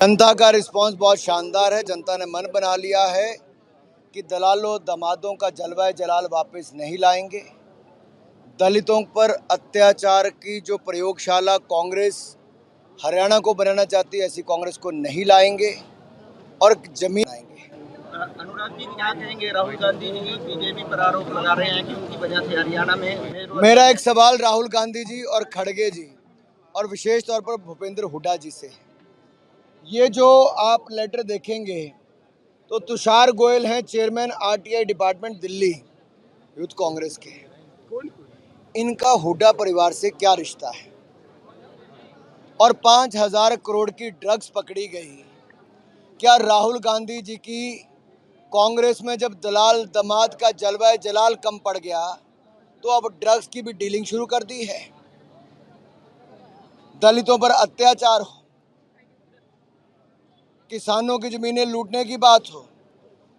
जनता का रिस्पांस बहुत शानदार है। जनता ने मन बना लिया है कि दलालों दमादों का जलवा जलाल वापस नहीं लाएंगे। दलितों पर अत्याचार की जो प्रयोगशाला कांग्रेस हरियाणा को बनाना चाहती है, ऐसी कांग्रेस को नहीं लाएंगे और जमीन आएंगे। अनुराग जी क्या कहेंगे? राहुल गांधी जी बीजेपी पर आरोप लगा रहे हैं कि उनकी वजह से हरियाणा में मेरा एक सवाल राहुल गांधी जी और खड़गे जी और विशेष तौर पर भूपेंद्र हुड्डा जी से। ये जो आप लेटर देखेंगे तो तुषार गोयल हैं chairman RTI department Delhi youth Congress के। इनका हुड्डा परिवार से क्या रिश्ता है? और 5,000 करोड़ की ड्रग्स पकड़ी गई। क्या राहुल गांधी जी की कांग्रेस में जब दलाल दमाद का जलवा जलाल कम पड़ गया तो अब ड्रग्स की भी डीलिंग शुरू कर दी है? दलितों पर अत्याचार हो, किसानों की जमीनें लूटने की बात हो,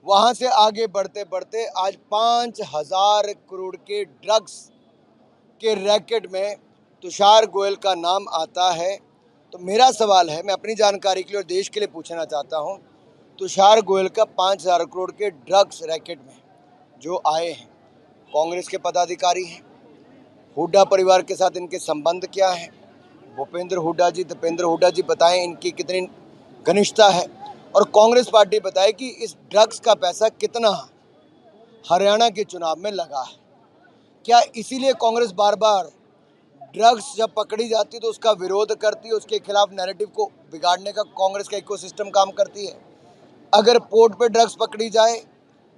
वहां से आगे बढ़ते बढ़ते आज 5,000 करोड़ के ड्रग्स के रैकेट में तुषार गोयल का नाम आता है। तो मेरा सवाल है, मैं अपनी जानकारी के लिए और देश के लिए पूछना चाहता हूं, तुषार गोयल का 5,000 करोड़ के ड्रग्स रैकेट में जो आए हैं कांग्रेस के पदाधिकारी हैं, हुड्डा परिवार के साथ इनके संबंध क्या हैं? भूपेंद्र हुड्डा जी, दीपेंद्र हुड्डा जी बताएं इनकी कितनी घनिष्ठता है और कांग्रेस पार्टी बताए कि इस ड्रग्स का पैसा कितना हरियाणा के चुनाव में लगा है। क्या इसीलिए कांग्रेस बार बार ड्रग्स जब पकड़ी जाती है तो उसका विरोध करती है, उसके खिलाफ नैरेटिव को बिगाड़ने का कांग्रेस का इकोसिस्टम काम करती है? अगर पोर्ट पे ड्रग्स पकड़ी जाए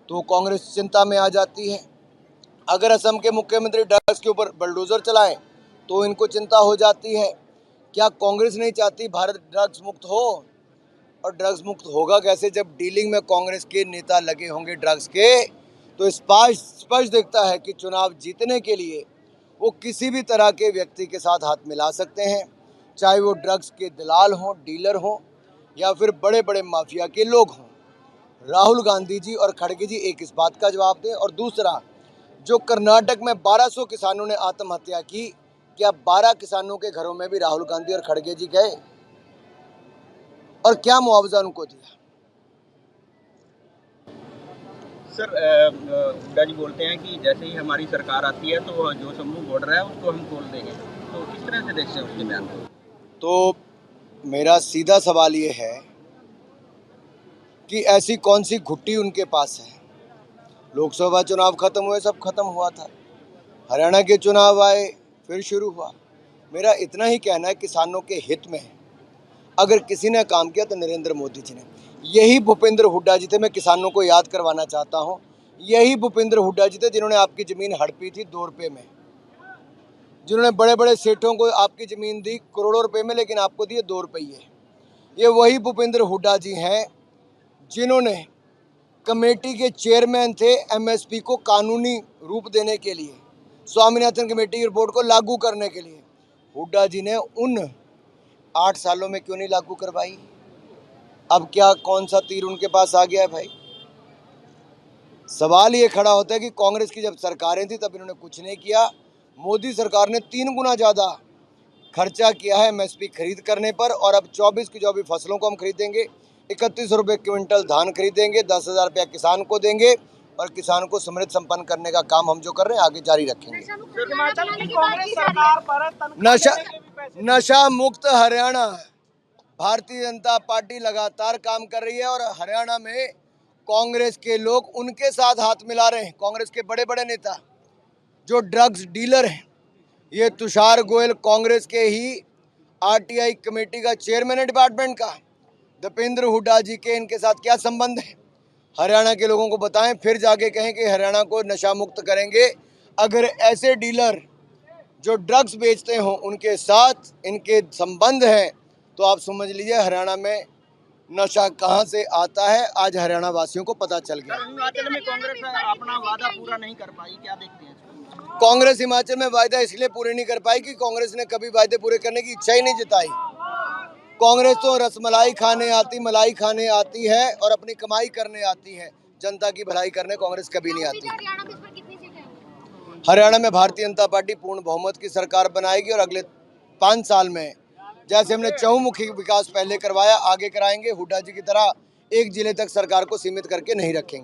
तो कांग्रेस चिंता में आ जाती है। अगर असम के मुख्यमंत्री ड्रग्स के ऊपर बलडोजर चलाएं तो इनको चिंता हो जाती है। क्या कांग्रेस नहीं चाहती भारत ड्रग्स मुक्त हो? और ड्रग्स मुक्त होगा कैसे जब डीलिंग में कांग्रेस के नेता लगे होंगे ड्रग्स के? तो स्पष्ट दिखता है कि चुनाव जीतने के लिए वो किसी भी तरह के व्यक्ति के साथ हाथ मिला सकते हैं, चाहे वो ड्रग्स के दलाल हों, डीलर हों या फिर बड़े बड़े माफिया के लोग हों। राहुल गांधी जी और खड़गे जी एक इस बात का जवाब दें। और दूसरा, जो कर्नाटक में 1200 किसानों ने आत्महत्या की, क्या 12 किसानों के घरों में भी राहुल गांधी और खड़गे जी गए और क्या मुआवजा उनको दिया? सर हुड्डा जी बोलते हैं कि जैसे ही हमारी सरकार आती है तो जो शंभू बॉर्डर है उसको हम खोल देंगे। तो किस तरह से देखते हैं उसके बयान को? तो मेरा सीधा सवाल ये है कि ऐसी कौन सी घुट्टी उनके पास है? लोकसभा चुनाव खत्म हुए, सब खत्म हुआ था, हरियाणा के चुनाव आए, फिर शुरू हुआ। मेरा इतना ही कहना है, किसानों के हित में अगर किसी ने काम किया तो नरेंद्र मोदी जी ने। यही भूपेंद्र हुड्डा जी थे, मैं किसानों को याद करवाना चाहता हूँ, यही भूपेंद्र हुड्डा जी थे जिन्होंने आपकी ज़मीन हड़पी थी 2 रुपये में, जिन्होंने बड़े बड़े सेठों को आपकी ज़मीन दी करोड़ों रुपए में, लेकिन आपको दिए 2 रुपये। ये वही भूपेंद्र हुड्डा जी हैं जिन्होंने कमेटी के चेयरमैन थे एमएसपी को कानूनी रूप देने के लिए, स्वामीनाथन कमेटी की रिपोर्ट को लागू करने के लिए। हुड्डा जी ने उन 8 सालों में क्यों नहीं लागू करवाई? अब क्या कौन सा तीर उनके पास आ गया है भाई? सवाल ये खड़ा होता है कि कांग्रेस की जब सरकारें थी तब इन्होंने कुछ नहीं किया। मोदी सरकार ने 3 गुना ज़्यादा खर्चा किया है एमएसपी खरीद करने पर, और अब 24 की 24 फसलों को हम खरीदेंगे, 31 रुपये क्विंटल धान खरीदेंगे, 10,000 रुपया किसान को देंगे और किसान को समृद्ध संपन्न करने का काम हम जो कर रहे हैं आगे जारी रखेंगे। नशा मुक्त हरियाणा, भारतीय जनता पार्टी लगातार काम कर रही है और हरियाणा में कांग्रेस के लोग उनके साथ हाथ मिला रहे हैं। कांग्रेस के बड़े बड़े नेता जो ड्रग्स डीलर हैं, ये तुषार गोयल कांग्रेस के ही आरटीआई कमेटी का चेयरमैन है डिपार्टमेंट का, दीपेंद्र हुड्डा जी के इनके साथ क्या संबंध है? हरियाणा के लोगों को बताएं, फिर जाके कहें कि हरियाणा को नशा मुक्त करेंगे। अगर ऐसे डीलर जो ड्रग्स बेचते हों उनके साथ इनके संबंध हैं तो आप समझ लीजिए हरियाणा में नशा कहां से आता है। आज हरियाणा वासियों को पता चल गया। हिमाचल में कांग्रेस अपना वादा पूरा नहीं कर पाई, क्या देखते हैं? कांग्रेस हिमाचल में वायदा इसलिए पूरे नहीं कर पाई कि कांग्रेस ने कभी वायदे पूरे करने की इच्छा ही नहीं जताई। कांग्रेस तो रसमलाई खाने आती, मलाई खाने आती है और अपनी कमाई करने आती है, जनता की भलाई करने कांग्रेस कभी नहीं आती। हरियाणा में भारतीय जनता पार्टी पूर्ण बहुमत की सरकार बनाएगी और अगले 5 साल में जैसे हमने चहुमुखी विकास पहले करवाया, आगे कराएंगे। हुड्डा जी की तरह एक जिले तक सरकार को सीमित करके नहीं रखेंगे।